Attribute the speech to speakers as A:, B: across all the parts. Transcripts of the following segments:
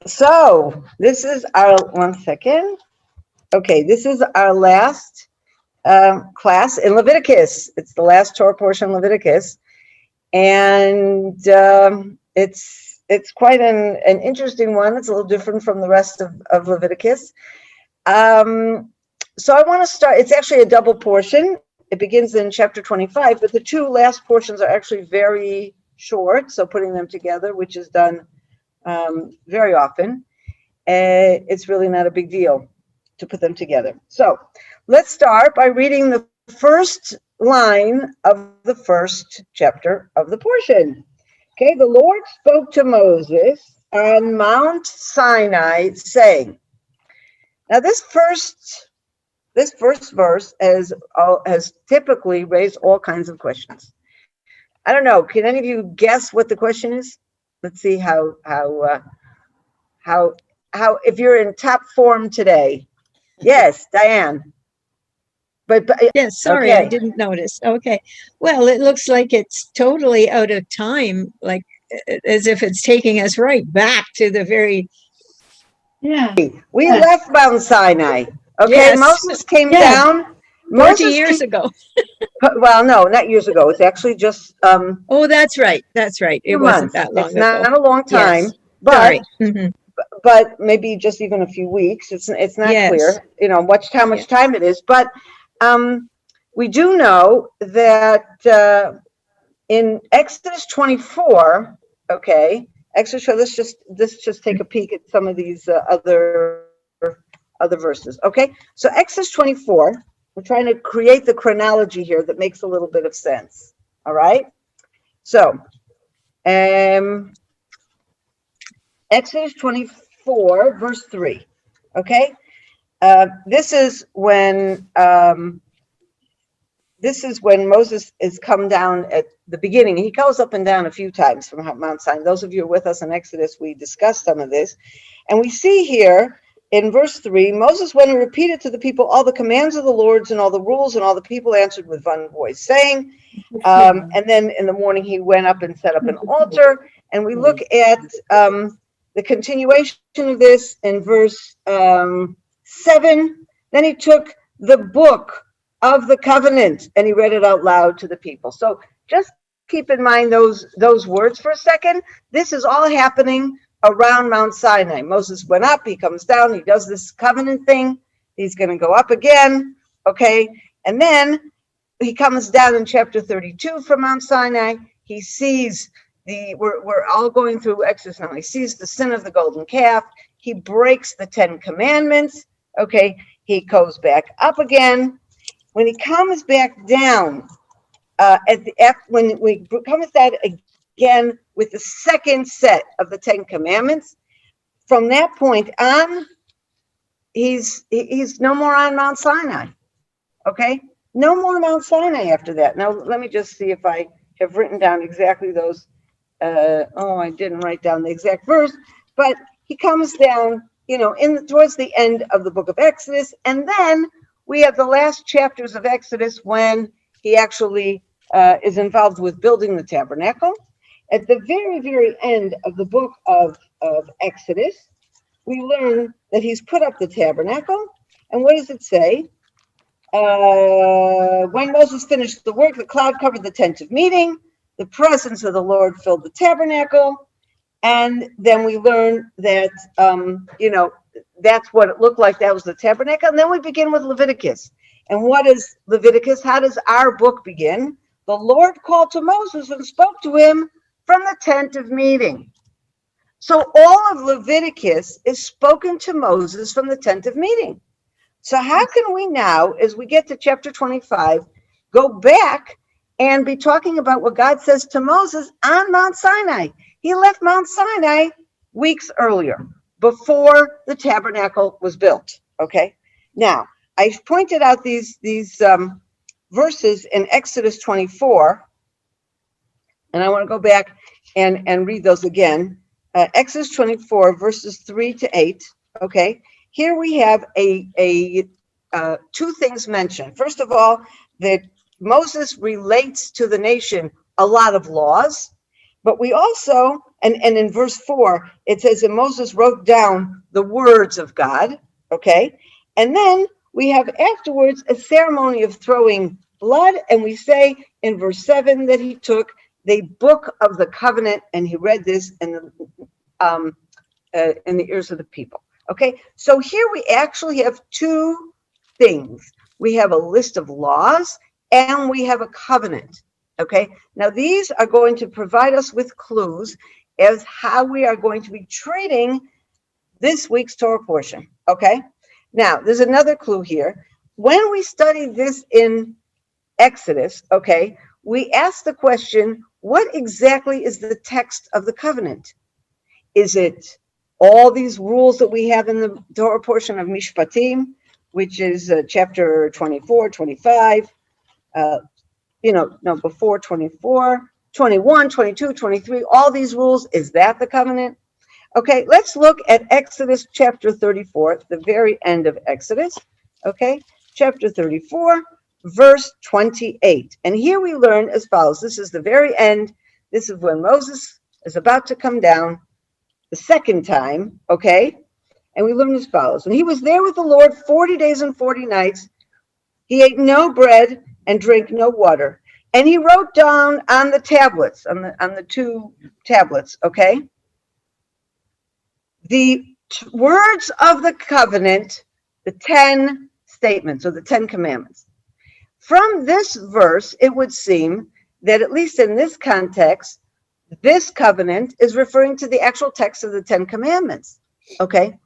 A: So this is our, one second. Okay, this is our last class in Leviticus. It's the last Torah portion in Leviticus. And it's quite an interesting one. It's a little different from the rest of Leviticus. So I want to start, it's actually a double portion. It begins in chapter 25, but the two last portions are actually very short. So putting them together, which is done very often, it's really not a big deal to put them together. So let's start by reading the first line of the first chapter of the portion. Okay, the Lord spoke to Moses on Mount Sinai, saying. Now this first verse has typically raised all kinds of questions. I don't know. Can any of you guess what the question is? Let's see how if you're in top form today. Yes, Diane. But
B: yes, sorry, okay. I didn't notice. Okay. Well, it looks like it's totally out of time, like as if it's taking us right back to the very.
A: Yeah. We left Mount Sinai. Okay, yes. Moses came down
B: 40 years ago.
A: Well, no, not years ago. It's actually just
B: oh, that's right. That's right. It wasn't that long ago.
A: It's not a long time. Yes. But
B: sorry. Mm-hmm.
A: But maybe just even a few weeks. It's not clear, you know, how much time it is. But we do know that in Exodus 24, okay, Exodus. So let's just take a peek at some of these other verses. Okay, so Exodus 24. We're trying to create the chronology here that makes a little bit of sense. All right. So, Exodus 24, verse 3. Okay. This is when Moses is come down at the beginning. He goes up and down a few times from Mount Sinai. Those of you who are with us in Exodus, we discussed some of this. And we see here in verse 3, Moses went and repeated to the people all the commands of the Lord and all the rules, and all the people answered with one voice, saying, and then in the morning he went up and set up an altar. And we look at the continuation of this in verse 7. Then he took the book of the covenant and he read it out loud to the people. So just keep in mind those words for a second. This is all happening around Mount Sinai. Moses went up, he comes down, he does this covenant thing. He's going to go up again, okay? And then he comes down in chapter 32 from Mount Sinai. He sees we're all going through Exodus now. He sees the sin of the golden calf. He breaks the 10 commandments, okay? He goes back up again. When he comes back down, when we comes down again with the second set of the 10 commandments, from that point on, he's no more on Mount Sinai. Okay, no more Mount Sinai after that. Now let me just see if I have written down exactly those. I didn't write down the exact verse, but he comes down, you know, towards the end of the book of Exodus, and then we have the last chapters of Exodus when he actually is involved with building the tabernacle. At the very, very end of the book of Exodus, we learn that he's put up the tabernacle. And what does it say? When Moses finished the work, the cloud covered the tent of meeting. The presence of the Lord filled the tabernacle. And then we learn that, that's what it looked like. That was the tabernacle. And then we begin with Leviticus. And what is Leviticus? How does our book begin? The Lord called to Moses and spoke to him from the tent of meeting. So all of Leviticus is spoken to Moses from the tent of meeting. So how can we now, as we get to chapter 25, go back and be talking about what God says to Moses on Mount Sinai? He left Mount Sinai weeks earlier, before the tabernacle was built. Okay. Now, I pointed out these verses in Exodus 24, and I want to go back and read those again. Exodus 24, verses 3 to 8. Okay, here we have two things mentioned. First of all, that Moses relates to the nation a lot of laws, But we also, and in verse 4, it says that Moses wrote down the words of God, okay? And then we have afterwards a ceremony of throwing blood, and we say in verse 7 that he took the book of the covenant and he read this in the ears of the people. Okay, so here we actually have two things. We have a list of laws and we have a covenant. Okay, now these are going to provide us with clues as how we are going to be treating this week's Torah portion. Okay, now there's another clue here. When we study this in Exodus, okay, we ask the question, what exactly is the text of the covenant? Is it all these rules that we have in the Torah portion of Mishpatim, which is chapter 24, 25, before 24, 21, 22, 23, all these rules, is that the covenant? Okay, let's look at Exodus chapter 34, the very end of Exodus, okay, chapter 34, verse 28. And here we learn as follows. This is the very end. This is when Moses is about to come down the second time, okay? And we learn as follows. And he was there with the Lord 40 days and 40 nights. He ate no bread and drank no water. And he wrote down on the tablets, on the two tablets, okay, the words of the covenant, the 10 statements or the 10 commandments. From this verse, it would seem that at least in this context, this covenant is referring to the actual text of the 10 commandments, okay?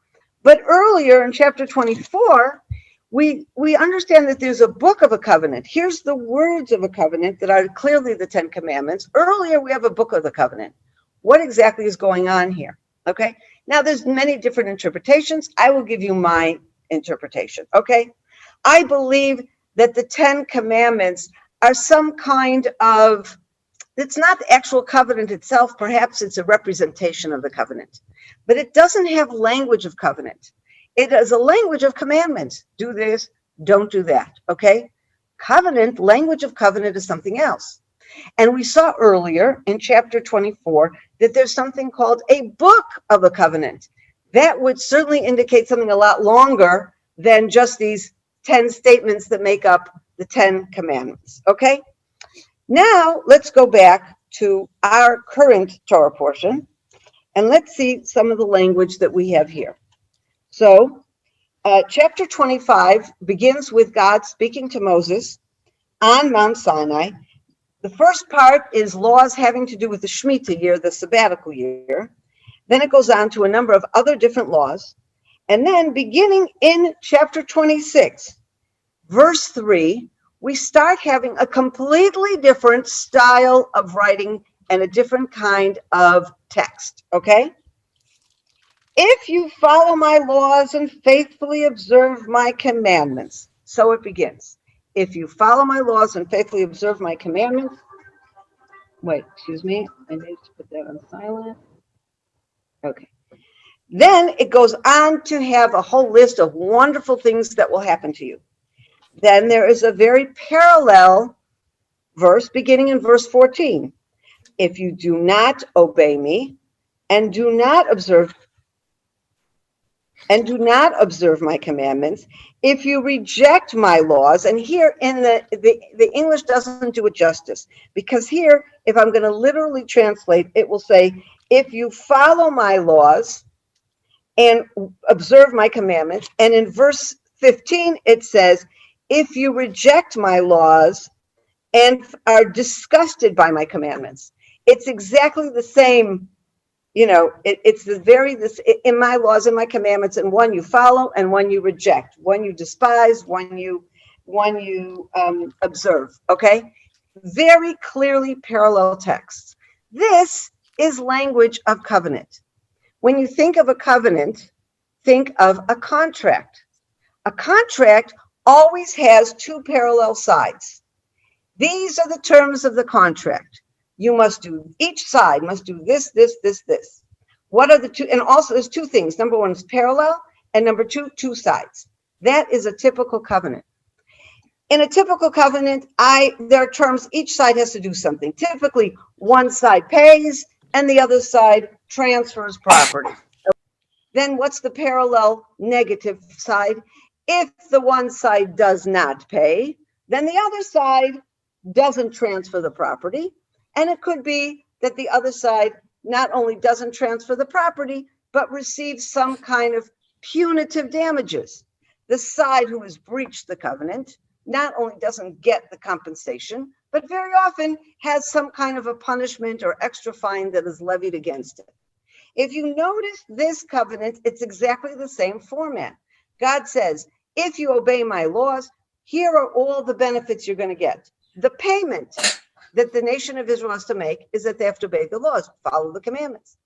A: But earlier in chapter 24, we understand that there's a book of a covenant. Here's the words of a covenant that are clearly the 10 commandments. Earlier, we have a book of the covenant. What exactly is going on here, okay? Now, there's many different interpretations. I will give you my interpretation, okay? I believe that the 10 commandments are some kind of, it's not the actual covenant itself. Perhaps it's a representation of the covenant, but it doesn't have language of covenant. It is a language of commandments. Do this, don't do that, okay? Covenant, language of covenant is something else. And we saw earlier in chapter 24 that there's something called a book of a covenant. That would certainly indicate something a lot longer than just these 10 statements that make up the 10 commandments, okay? Now, let's go back to our current Torah portion, and let's see some of the language that we have here. So, chapter 25 begins with God speaking to Moses on Mount Sinai. The first part is laws having to do with the Shemitah year, the sabbatical year. Then it goes on to a number of other different laws. And then beginning in chapter 26, verse 3, we start having a completely different style of writing and a different kind of text, okay? If you follow my laws and faithfully observe my commandments, so it begins. If you follow my laws and faithfully observe my commandments, wait, excuse me, I need to put that on silent. Okay. Then it goes on to have a whole list of wonderful things that will happen to you. Then there is a very parallel verse beginning in verse 14. If you do not obey me and do not observe my commandments, if you reject my laws, and here in the English doesn't do it justice, because here, if I'm going to literally translate, it will say, if you follow my laws and observe my commandments, and in verse 15 it says, if you reject my laws and are disgusted by my commandments. It's exactly the same, it's this in my laws and my commandments, and one you follow and one you reject, one you despise, one you observe, okay? Very clearly parallel texts. This is language of covenant. When you think of a covenant, think of a contract. A contract always has two parallel sides. These are the terms of the contract. Each side must do this, this, this, this. What are the two? And also there's two things. Number one is parallel, and number two sides. That is a typical covenant. In a typical covenant, there are terms, each side has to do something. Typically, one side pays and the other side transfers property. Then what's the parallel negative side? If the one side does not pay, then the other side doesn't transfer the property. And it could be that the other side not only doesn't transfer the property, but receives some kind of punitive damages. The side who has breached the covenant not only doesn't get the compensation, but very often has some kind of a punishment or extra fine that is levied against it. If you notice this covenant, it's exactly the same format. God says, if you obey my laws, here are all the benefits you're going to get. The payment that the nation of Israel has to make is that they have to obey the laws, follow the commandments.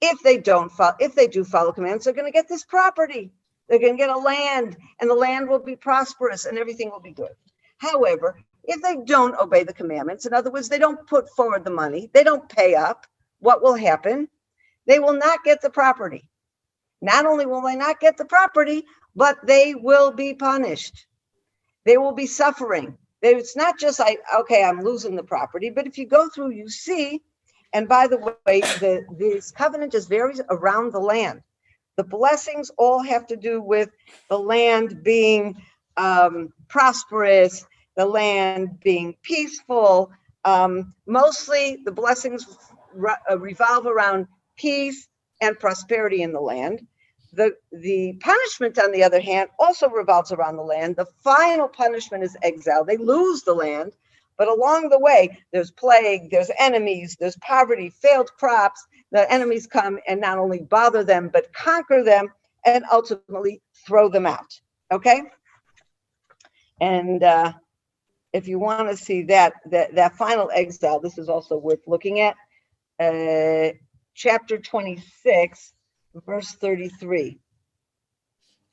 A: If they do follow commandments, they're going to get this property. They're going to get a land, and the land will be prosperous and everything will be good. However, if they don't obey the commandments, in other words, they don't put forward the money, they don't pay up, what will happen? They will not get the property. Not only will they not get the property, but they will be punished. They will be suffering. It's not just like, okay, I'm losing the property, but if you go through, you see, and by the way, this covenant is very around the land. The blessings all have to do with the land being prosperous, the land being peaceful. Mostly the blessings revolve around peace and prosperity in the land. The punishment, on the other hand, also revolves around the land. The final punishment is exile. They lose the land, but along the way, there's plague, there's enemies, there's poverty, failed crops. The enemies come and not only bother them, but conquer them and ultimately throw them out. Okay? And if you want to see that final exile, this is also worth looking at. Chapter 26, verse 33.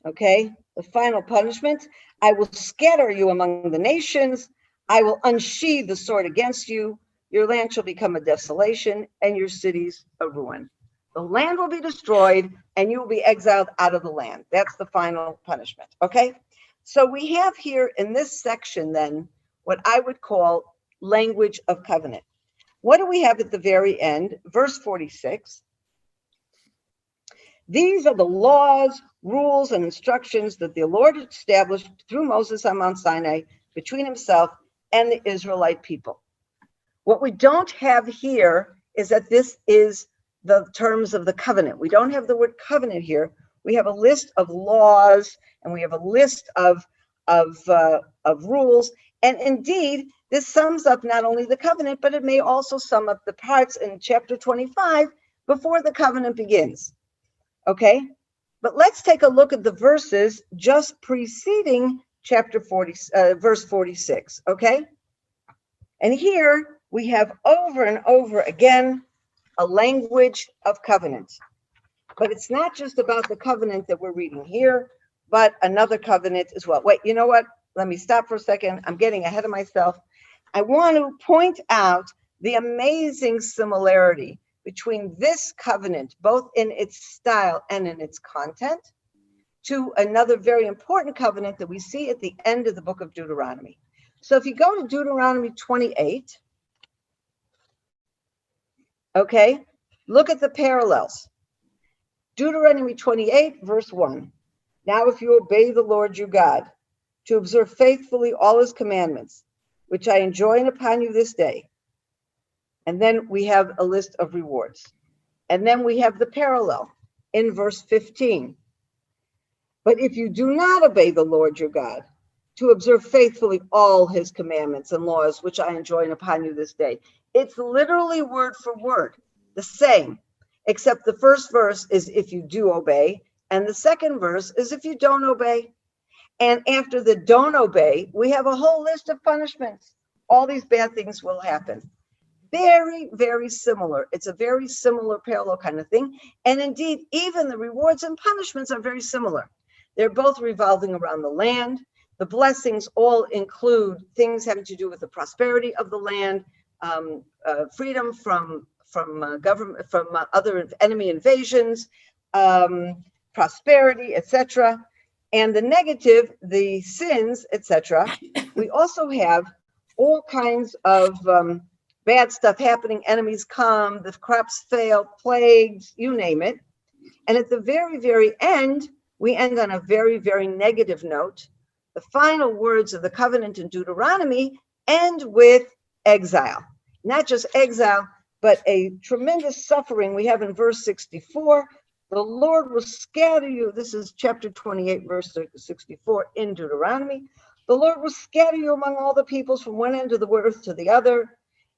A: Okay, the final punishment. I will scatter you among the nations. I will unsheathe the sword against you. Your land shall become a desolation and your cities a ruin. The land will be destroyed and you will be exiled out of the land. That's the final punishment. Okay, so we have here in this section then what I would call language of covenant. What do we have at the very end? Verse 46. These are the laws, rules, and instructions that the Lord established through Moses on Mount Sinai between himself and the Israelite people. What we don't have here is that this is the terms of the covenant. We don't have the word covenant here. We have a list of laws and we have a list of rules. And indeed, this sums up not only the covenant, but it may also sum up the parts in chapter 25 before the covenant begins. Okay, but let's take a look at the verses just preceding chapter 40, verse 46. Okay, and here we have over and over again a language of covenant. But it's not just about the covenant that we're reading here, but another covenant as well. Wait, you know what? Let me stop for a second. I'm getting ahead of myself. I want to point out the amazing similarity between this covenant, both in its style and in its content, to another very important covenant that we see at the end of the book of Deuteronomy. So if you go to Deuteronomy 28, okay, look at the parallels. Deuteronomy 28, verse 1. Now if you obey the Lord your God, to observe faithfully all his commandments, which I enjoin upon you this day. And then we have a list of rewards. And then we have the parallel in verse 15. But if you do not obey the Lord your God, to observe faithfully all his commandments and laws, which I enjoin upon you this day. It's literally word for word, the same, except the first verse is if you do obey, and the second verse is if you don't obey. And after the don't obey, we have a whole list of punishments. All these bad things will happen. Very, very similar. It's a very similar parallel kind of thing. And indeed, even the rewards and punishments are very similar. They're both revolving around the land. The blessings all include things having to do with the prosperity of the land, freedom from government, from other enemy invasions, prosperity, etc. And the negative, the sins, etc. We also have all kinds of bad stuff happening. Enemies come, the crops fail, plagues, you name it. And at the very, very end, we end on a very, very negative note. The final words of the covenant in Deuteronomy end with exile. Not just exile, but a tremendous suffering. We have in verse 64, the Lord will scatter you. This is chapter 28, verse 64 in Deuteronomy. The Lord will scatter you among all the peoples from one end of the earth to the other.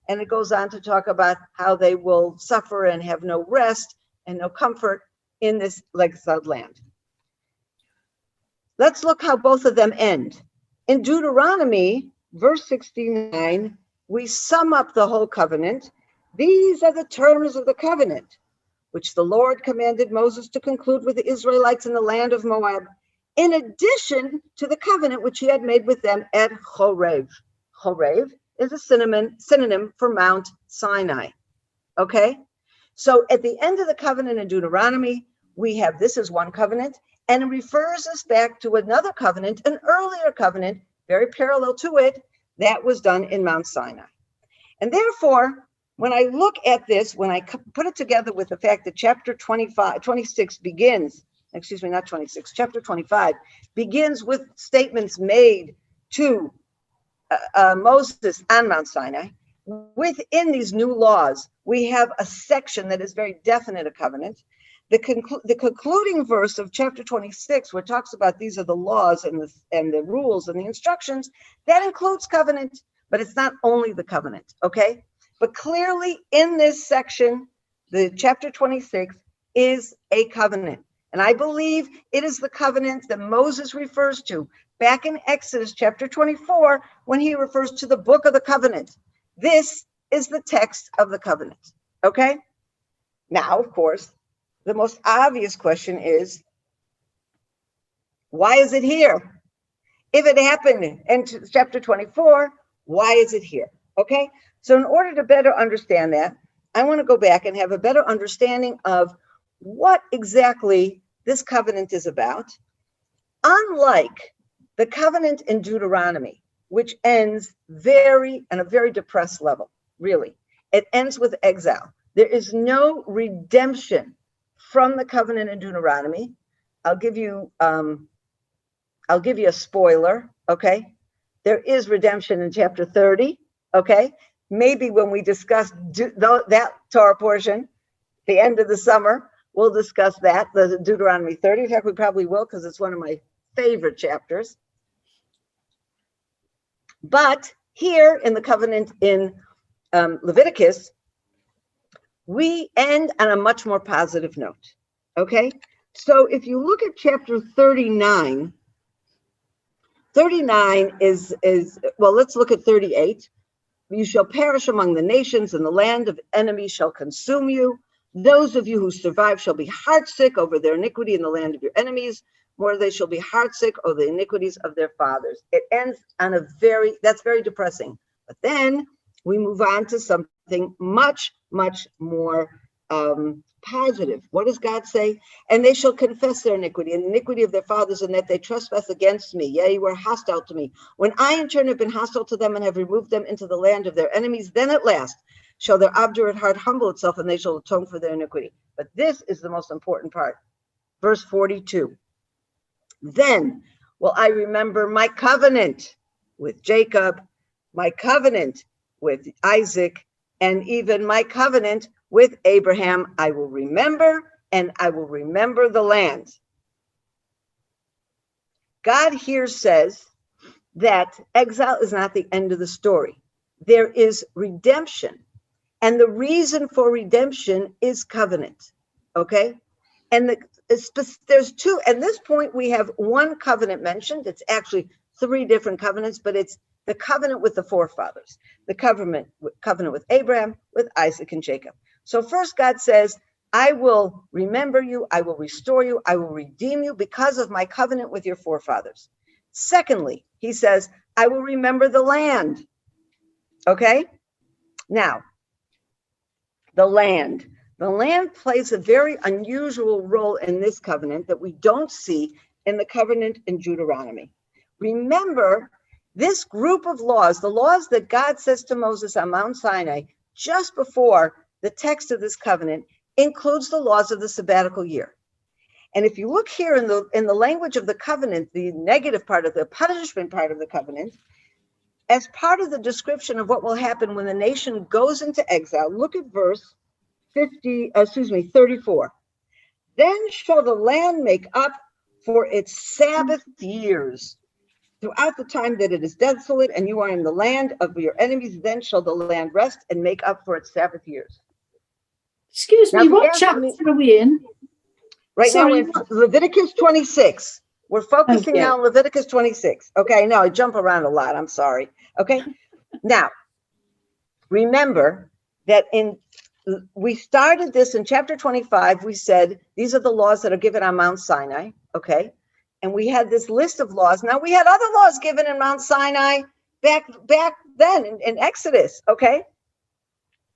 A: And it goes on to talk about how they will suffer and have no rest and no comfort in this exiled land. Let's look how both of them end. In Deuteronomy, verse 69, we sum up the whole covenant. These are the terms of the covenant, which the Lord commanded Moses to conclude with the Israelites in the land of Moab, in addition to the covenant which he had made with them at Horeb. Horeb is a synonym for Mount Sinai. Okay? So at the end of the covenant in Deuteronomy, we have this is one covenant, and it refers us back to another covenant, an earlier covenant, very parallel to it, that was done in Mount Sinai. And therefore, when I look at this, when I put it together with the fact that chapter 26 begins, excuse me, not 26, chapter 25 begins with statements made to Moses on Mount Sinai, within these new laws, we have a section that is very definite a covenant. The concluding verse of chapter 26, where it talks about these are the laws and the rules and the instructions, that includes covenant, but it's not only the covenant, okay? But clearly in this section, the chapter 26 is a covenant. And I believe it is the covenant that Moses refers to back in Exodus chapter 24, when he refers to the book of the covenant. This is the text of the covenant, okay? Now, of course, the most obvious question is, why is it here? If it happened in chapter 24, why is it here? Okay, so in order to better understand that, I want to go back and have a better understanding of what exactly this covenant is about. Unlike the covenant in Deuteronomy, which ends on a very depressed level, really. It ends with exile. There is no redemption from the covenant in Deuteronomy. I'll give you a spoiler, okay? There is redemption in chapter 30, okay? Maybe when we discuss that Torah portion, the end of the summer, we'll discuss that, the Deuteronomy 30. In fact, we probably will, because it's one of my favorite chapters. But here in the covenant in Leviticus, we end on a much more positive note, okay? So if you look at chapter 39, 39 is well, let's look at 38. You shall perish among the nations, and the land of enemies shall consume you. Those of you who survive shall be heartsick over their iniquity in the land of your enemies. More they shall be heartsick over the iniquities of their fathers. It ends on that's very depressing. But then we move on to something much, much more positive. What does God say? And they shall confess their iniquity and the iniquity of their fathers, and that they trespass against me. Yea, you were hostile to me. When I in turn have been hostile to them and have removed them into the land of their enemies, then at last shall their obdurate heart humble itself, and they shall atone for their iniquity. But this is the most important part. Verse 42. Then will I remember my covenant with Jacob, my covenant with Isaac, and even my covenant with Abraham. I will remember, and I will remember the land. God here says that exile is not the end of the story. There is redemption. And the reason for redemption is covenant. Okay? And there's two. At this point, we have one covenant mentioned. It's actually three different covenants, but it's the covenant with the forefathers, the covenant with Abraham, with Isaac, and Jacob. So first, God says, I will remember you, I will restore you, I will redeem you because of my covenant with your forefathers. Secondly, he says, I will remember the land. Okay? Now, the land plays a very unusual role in this covenant that we don't see in the covenant in Deuteronomy. Remember, this group of laws, the laws that God says to Moses on Mount Sinai, just before the text of this covenant, includes the laws of the sabbatical year. And if you look here in the language of the covenant, the negative part of the punishment part of the covenant, as part of the description of what will happen when the nation goes into exile, look at verse 34. Then shall the land make up for its Sabbath years throughout the time that it is desolate, and you are in the land of your enemies. Then shall the land rest and make up for its Sabbath years.
C: Excuse me,
A: Now,
C: what chapter are we in?
A: Right
C: Sorry,
A: now, it's Leviticus 26. We're focusing now on Leviticus 26. Okay, no, I jump around a lot. I'm sorry. Okay, now, remember that we started this in chapter 25. We said these are the laws that are given on Mount Sinai. Okay, and we had this list of laws. Now, we had other laws given in Mount Sinai back then in Exodus. Okay.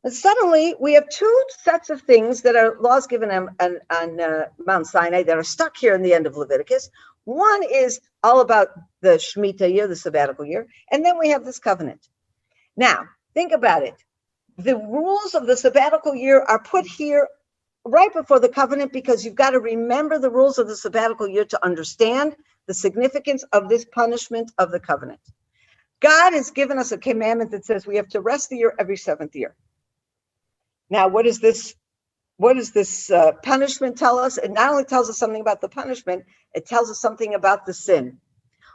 A: And suddenly, we have two sets of things that are laws given on Mount Sinai that are stuck here in the end of Leviticus. One is all about the Shemitah year, the sabbatical year, and then we have this covenant. Now, think about it. The rules of the sabbatical year are put here right before the covenant because you've got to remember the rules of the sabbatical year to understand the significance of this punishment of the covenant. God has given us a commandment that says we have to rest the year every seventh year. Now, what does this punishment tell us? It not only tells us something about the punishment, it tells us something about the sin.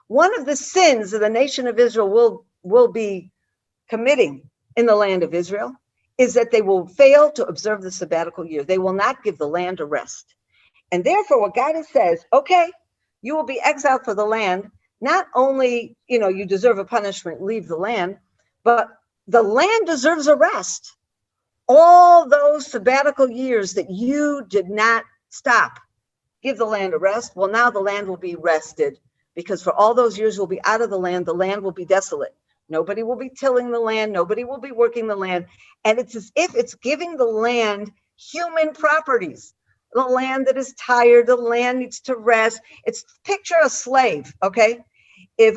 A: One of the sins that the nation of Israel will be committing in the land of Israel is that they will fail to observe the sabbatical year. They will not give the land a rest. And therefore, what God says, okay, you will be exiled for the land. Not only, you deserve a punishment, leave the land, but the land deserves a rest. All those sabbatical years that you did not stop, give the land a rest. Well, now the land will be rested because for all those years we'll be out of the land will be desolate. Nobody will be tilling the land. Nobody will be working the land. And it's as if it's giving the land human properties. The land that is tired, the land needs to rest. It's picture a slave, okay? If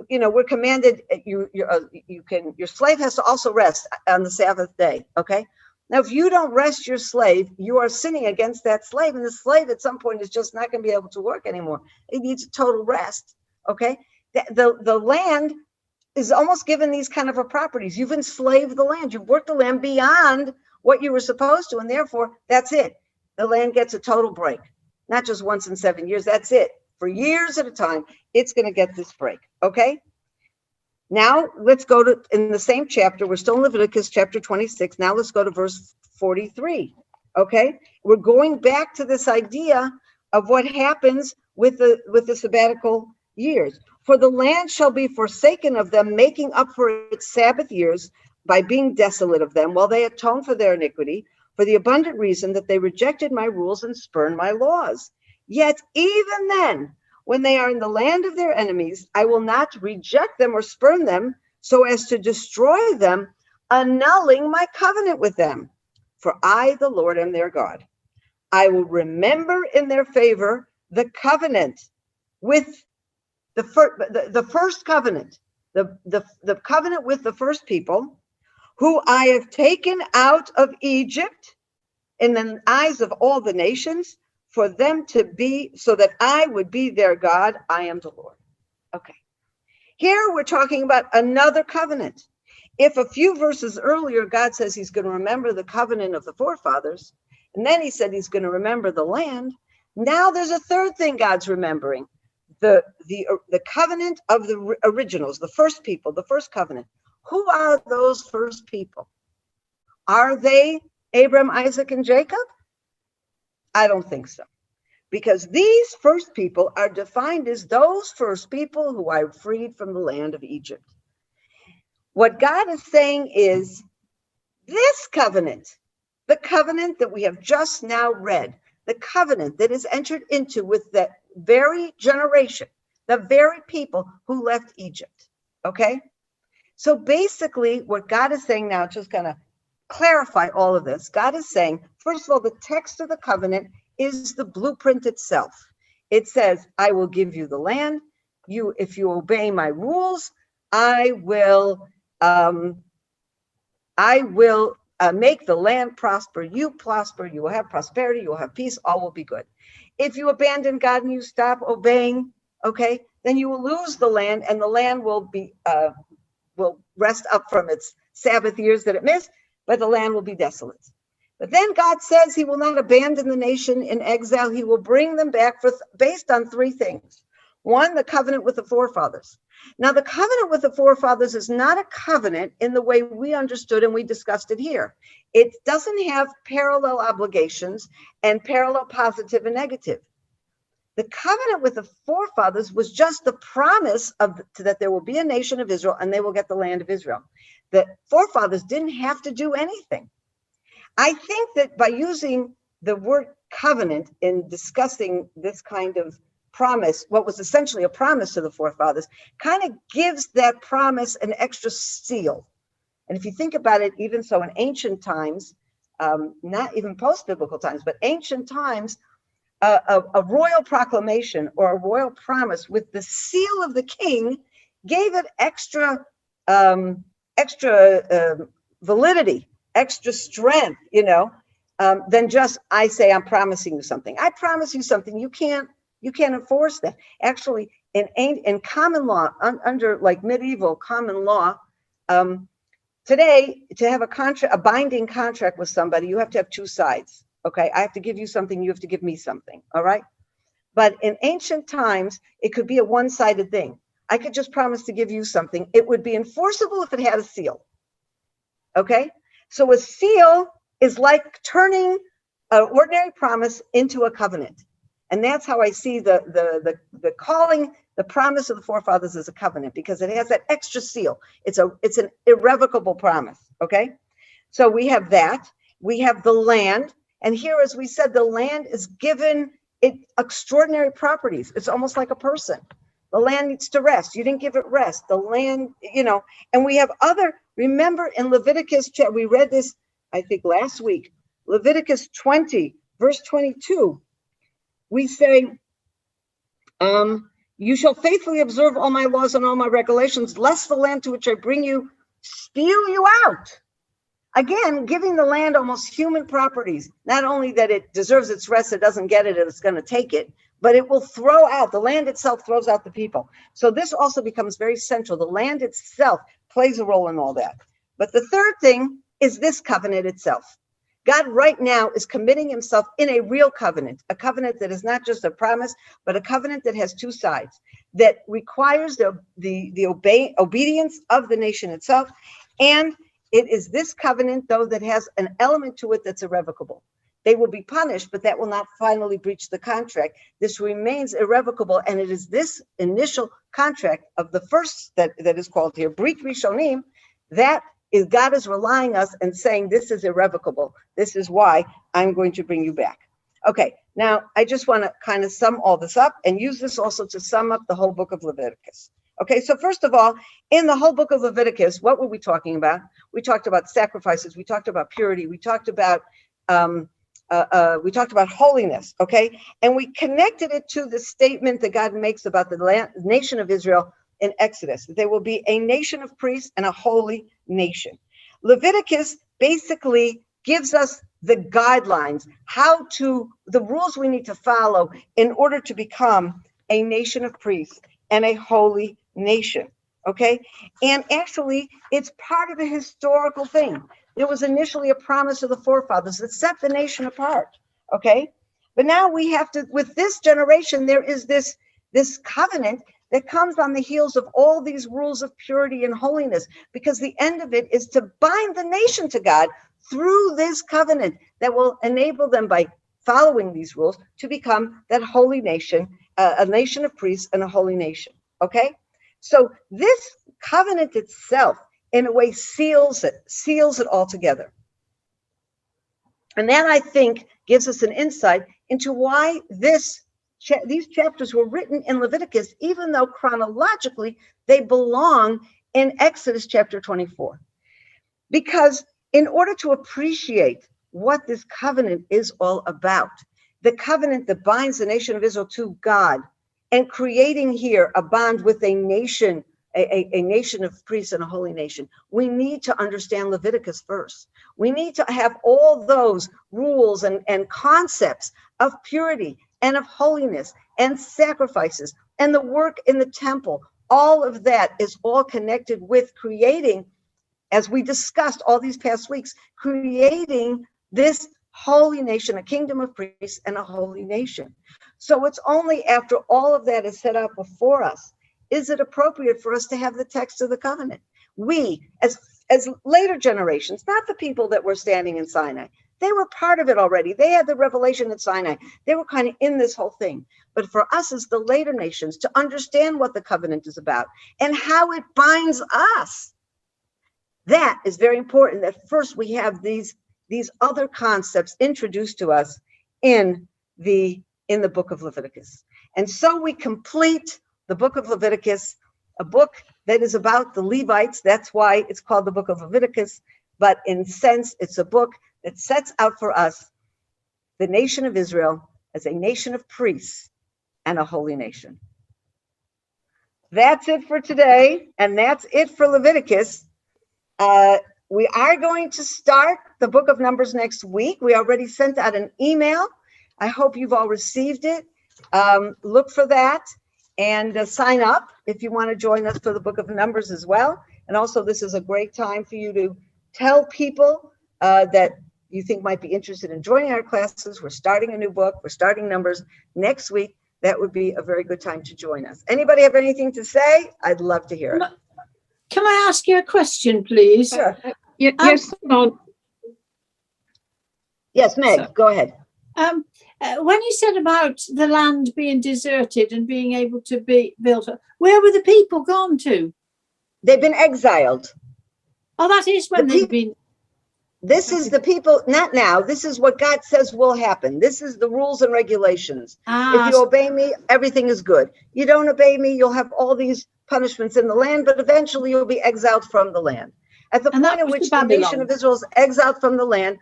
A: we're commanded, your slave has to also rest on the Sabbath day, okay? Now, if you don't rest your slave, you are sinning against that slave, and the slave at some point is just not going to be able to work anymore. It needs a total rest, okay? The land is almost given these kind of properties. You've enslaved the land. You've worked the land beyond what you were supposed to, and therefore, that's it. The land gets a total break, not just once in 7 years. That's it. For years at a time, it's going to get this break, okay? Now, let's go to, in the same chapter, we're still in Leviticus chapter 26. Now, let's go to verse 43, okay? We're going back to this idea of what happens with the sabbatical years. For the land shall be forsaken of them, making up for its Sabbath years by being desolate of them, while they atone for their iniquity, for the abundant reason that they rejected my rules and spurned my laws. Yet even then, when they are in the land of their enemies, I will not reject them or spurn them so as to destroy them, annulling my covenant with them. For I, the Lord, am their God. I will remember in their favor the covenant with the first covenant, the covenant with the first people, who I have taken out of Egypt in the eyes of all the nations, for them to be, so that I would be their God. I am the Lord. Okay. Here we're talking about another covenant. If a few verses earlier, God says he's going to remember the covenant of the forefathers, and then he said he's going to remember the land. Now there's a third thing God's remembering, the covenant of the originals, the first people, the first covenant. Who are those first people? Are they Abraham, Isaac, and Jacob? I don't think so, because these first people are defined as those first people who are freed from the land of Egypt. What God is saying is this covenant, the covenant that we have just now read, the covenant that is entered into with that very generation, the very people who left Egypt, okay? So basically what God is saying now, just kind of clarify all of this. God is saying, first of all, the text of the covenant is the blueprint itself. It says, I will give you the land. If you obey my rules, I will make the land prosper. You prosper. You will have prosperity. You will have peace. All will be good. If you abandon God and you stop obeying, okay, then you will lose the land, and the land will rest up from its Sabbath years that it missed, but the land will be desolate. But then God says he will not abandon the nation in exile. He will bring them back based on three things. One, the covenant with the forefathers. Now, the covenant with the forefathers is not a covenant in the way we understood and we discussed it here. It doesn't have parallel obligations and parallel positive and negative. The covenant with the forefathers was just the promise that there will be a nation of Israel and they will get the land of Israel. The forefathers didn't have to do anything. I think that by using the word covenant in discussing this kind of promise, what was essentially a promise to the forefathers, kind of gives that promise an extra seal. And if you think about it, even so in ancient times, not even post-biblical times, but ancient times, a royal proclamation or a royal promise with the seal of the king gave it extra validity, extra strength, than just I say I'm promising you something. I promise you something. You can't enforce that. Actually, in common law, under like medieval common law, today to have a binding contract with somebody, you have to have two sides. Okay, I have to give you something, you have to give me something. All right. But in ancient times, it could be a one-sided thing. I could just promise to give you something. It would be enforceable if it had a seal. Okay. So a seal is like turning an ordinary promise into a covenant. And that's how I see the calling the promise of the forefathers as a covenant, because it has that extra seal. It's an irrevocable promise. Okay. So we have that. We have the land. And here, as we said, the land is given it extraordinary properties. It's almost like a person. The land needs to rest. You didn't give it rest. The land, and we have remember in Leviticus, we read this, I think last week, Leviticus 20, verse 22, we say, you shall faithfully observe all my laws and all my regulations, lest the land to which I bring you spew you out. Again, giving the land almost human properties, not only that it deserves its rest, it doesn't get it, it's going to take it, but it will throw out, the land itself throws out the people. So this also becomes very central. The land itself plays a role in all that. But the third thing is this covenant itself. God right now is committing himself in a real covenant, a covenant that is not just a promise, but a covenant that has two sides, that requires the obedience of the nation itself. And it is this covenant, though, that has an element to it that's irrevocable. They will be punished, but that will not finally breach the contract. This remains irrevocable, and it is this initial contract of the first that is called here, Brit Rishonim, that is God is relying us and saying, this is irrevocable. This is why I'm going to bring you back. Okay, now I just want to kind of sum all this up and use this also to sum up the whole book of Leviticus. Okay, so first of all, in the whole book of Leviticus, what were we talking about? We talked about sacrifices. We talked about purity. We talked about holiness. Okay, and we connected it to the statement that God makes about the nation of Israel in Exodus. That there will be a nation of priests and a holy nation. Leviticus basically gives us the guidelines, the rules we need to follow in order to become a nation of priests and a holy nation. Okay. And actually, it's part of a historical thing. There was initially a promise of the forefathers that set the nation apart. Okay. But now we have to, with this generation, there is this covenant that comes on the heels of all these rules of purity and holiness, because the end of it is to bind the nation to God through this covenant that will enable them, by following these rules, to become that holy nation, a nation of priests and a holy nation. Okay. So this covenant itself, in a way, seals it all together. And that, I think, gives us an insight into why these chapters were written in Leviticus, even though chronologically they belong in Exodus chapter 24. Because in order to appreciate what this covenant is all about, the covenant that binds the nation of Israel to God, and creating here a bond with a nation, a nation of priests and a holy nation. We need to understand Leviticus first. We need to have all those rules and concepts of purity and of holiness and sacrifices and the work in the temple. All of that is all connected with creating, as we discussed all these past weeks, creating this holy nation, a kingdom of priests and a holy nation. So it's only after all of that is set up before us, is it appropriate for us to have the text of the covenant? We, as later generations, not the people that were standing in Sinai, they were part of it already. They had the revelation at Sinai. They were kind of in this whole thing. But for us as the later nations, to understand what the covenant is about and how it binds us, that is very important, that first we have these other concepts introduced to us in the book of Leviticus. And so we complete the book of Leviticus, a book that is about the Levites. That's why it's called the book of Leviticus. But in sense, it's a book that sets out for us the nation of Israel as a nation of priests and a holy nation. That's it for today. And that's it for Leviticus. We are going to start the book of Numbers next week. We already sent out an email. I hope you've all received it. Look for that and sign up if you want to join us for the book of Numbers as well. And also, this is a great time for you to tell people that you think might be interested in joining our classes. We're starting a new book. We're starting Numbers next week. That would be a very good time to join us. Anybody have anything to say? I'd love to hear it.
C: Can I ask you a question, please?
A: Sure.
D: Yes, on.
A: Yes, Meg,
C: So-
A: go ahead.
C: When you said about the land being deserted and being able to be built, where were the people gone to?
A: They've been exiled.
C: Oh, that is when
A: The
C: they've been.
A: This is the people, not now. This is what God says will happen. This is the rules and regulations. If you obey me, everything is good. You don't obey me, you'll have all these punishments in the land, but eventually you'll be exiled from the land. At the
C: And that
A: point at
C: was
A: which
C: to
A: the nation
C: Babylon.
A: of Israel is exiled from the land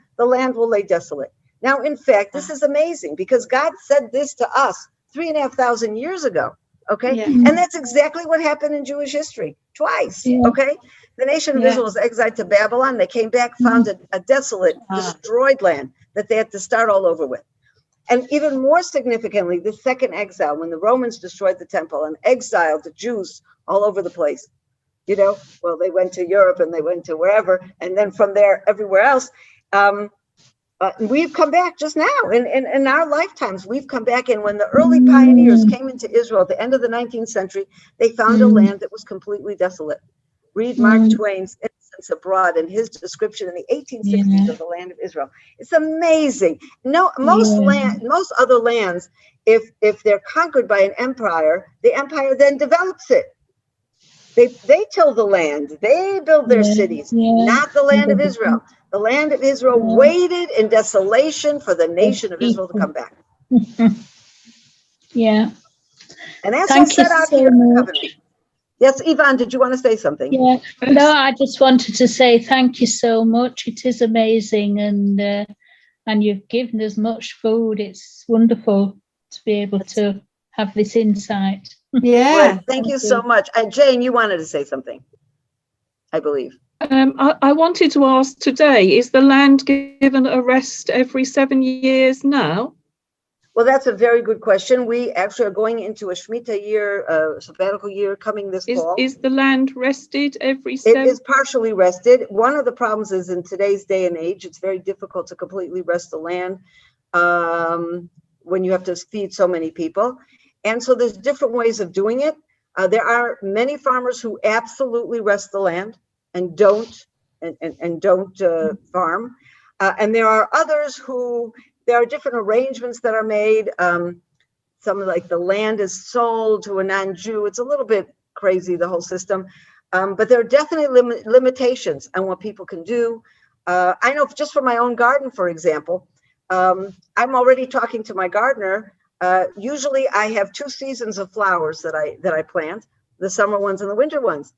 A: will lay desolate. Now, in fact, this is amazing because God said this to us 3,500 years ago. Okay.
C: Yeah.
A: And that's exactly what happened in Jewish history twice.
B: Yeah.
A: Okay. The nation of
C: Yeah.
A: Israel was exiled to Babylon. They came back, found a desolate, destroyed land that they had to start all over with. And even more significantly, the second exile, when the Romans destroyed the temple and exiled the Jews all over the place. You know, well, they went to Europe and they went to wherever, and then from there, everywhere else. We've come back just now in our lifetimes. We've come back, and when the early pioneers came into Israel at the end of the 19th century, they found a land that was completely desolate. Read Mark Twain's Innocents Abroad and his description in the 1860s of the land of Israel. It's amazing. No, most other lands, if they're conquered by an empire, the empire then develops it. They till the land. They build their cities, not the land of Israel. The land of Israel waited in desolation for the nation of Israel to come back.
E: Yeah.
A: And that's all
E: Thank you
A: set out
E: so
A: here in the
E: much.
A: covenant. Yes, Yvonne, did you want to say something?
E: Yeah. No, I just wanted to say thank you so much. It is amazing, and you've given us much food. It's wonderful to be able to have this insight.
C: Yeah.
A: Well, thank you so much. And Jane, you wanted to say something, I believe.
D: I wanted to ask today, is the land given a rest every 7 years now?
A: Well, that's a very good question. We actually are going into a Shemitah year, sabbatical year coming this fall.
D: Is the land rested every
A: It
D: 7?
A: is partially rested. One of the problems is in today's day and age, it's very difficult to completely rest the land when you have to feed so many people. And so there's different ways of doing it. There are many farmers who absolutely rest the land and don't farm. And there are others who, there are different arrangements that are made. Some like the land is sold to a non-Jew. It's a little bit crazy, the whole system. But there are definitely limitations on what people can do. I know just for my own garden, for example, I'm already talking to my gardener. Usually I have 2 seasons of flowers that I plant, the summer ones and the winter ones.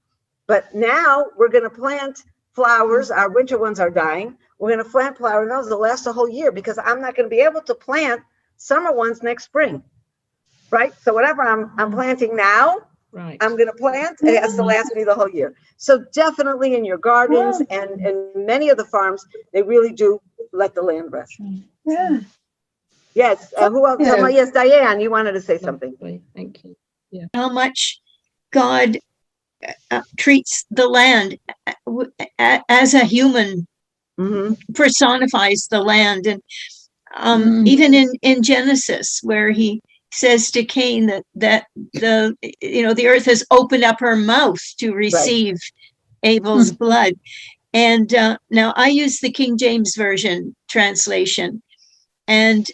A: But now we're going to plant flowers. Our winter ones are dying. We're going to plant flowers. Those will last a whole year because I'm not going to be able to plant summer ones next spring, right? So whatever I'm planting now,
D: Right.
A: I'm going to plant, it has to last me the whole year. So definitely in your gardens and many of the farms, they really do let the land rest.
C: Yeah.
A: Yes. Who else?
B: Yeah.
A: Yes, Diane, you wanted to say something.
D: Lovely, thank you.
B: How much God treats the land as a human, personifies the land. And even in Genesis, where he says to Cain that the earth has opened up her mouth to receive Abel's blood. And now I use the King James Version translation, and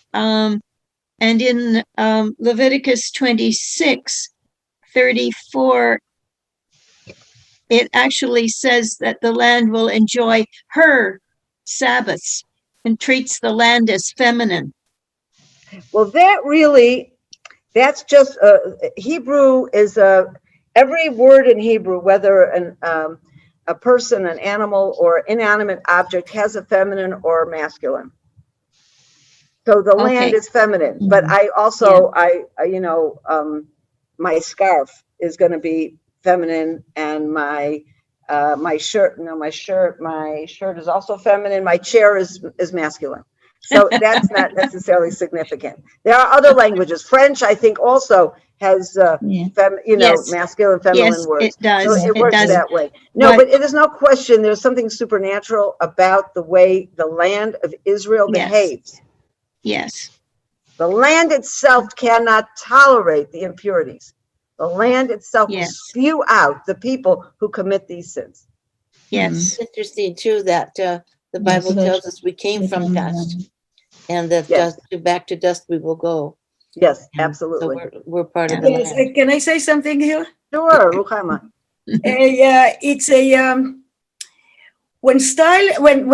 B: in Leviticus 26:34, it actually says that the land will enjoy her Sabbaths and treats the land as feminine.
A: Well, that's just Hebrew is every word in Hebrew, whether a person, an animal, or inanimate object, has a feminine or masculine. So the land is feminine, but I also my scarf is going to be feminine, and my shirt is also feminine. My chair is masculine. So that's not necessarily significant. There are other languages. French, I think, also has masculine, feminine words.
B: It does.
A: So it works that way. No, but it is no question. There's something supernatural about the way the land of Israel behaves.
B: Yes.
A: The land itself cannot tolerate the impurities. The land itself will spew out the people who commit these sins.
B: Yes.
F: It's interesting too that the Bible tells us we came from dust, and that back to dust we will go.
A: Yes, absolutely.
F: So we're part of the land.
C: Can I say something here?
A: Sure, Ruchama.
C: It's a when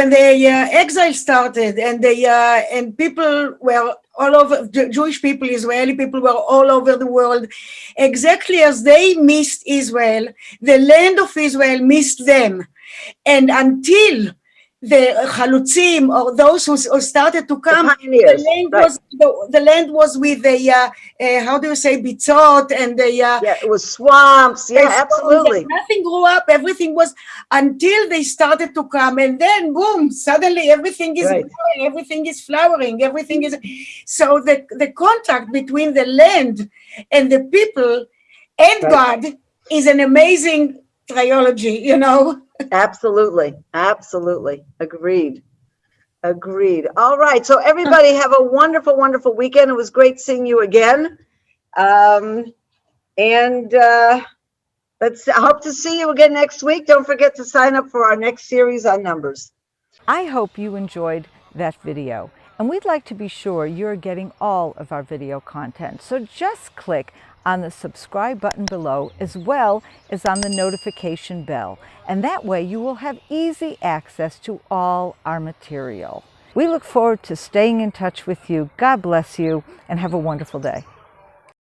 C: the exile started, and people were all over, Jewish people, Israeli people were all over the world, exactly as they missed Israel, the land of Israel missed them. And until the Chalutzim, or those who started to come, the land was with the how do you say, bitzot, and
A: it was swamps. Yeah, absolutely.
C: Nothing grew up. Everything was, until they started to come, and then boom, suddenly everything is growing, everything is flowering, everything is. So the contact between the land and the people and God is an amazing trilogy,
A: Absolutely. Agreed. All right. So everybody have a wonderful, wonderful weekend. It was great seeing you again. I hope to see you again next week. Don't forget to sign up for our next series on Numbers.
G: I hope you enjoyed that video, and we'd like to be sure you're getting all of our video content. So just click on the subscribe button below, as well as on the notification bell, and that way you will have easy access to all our material. We look forward to staying in touch with you. God bless you, and have a wonderful day.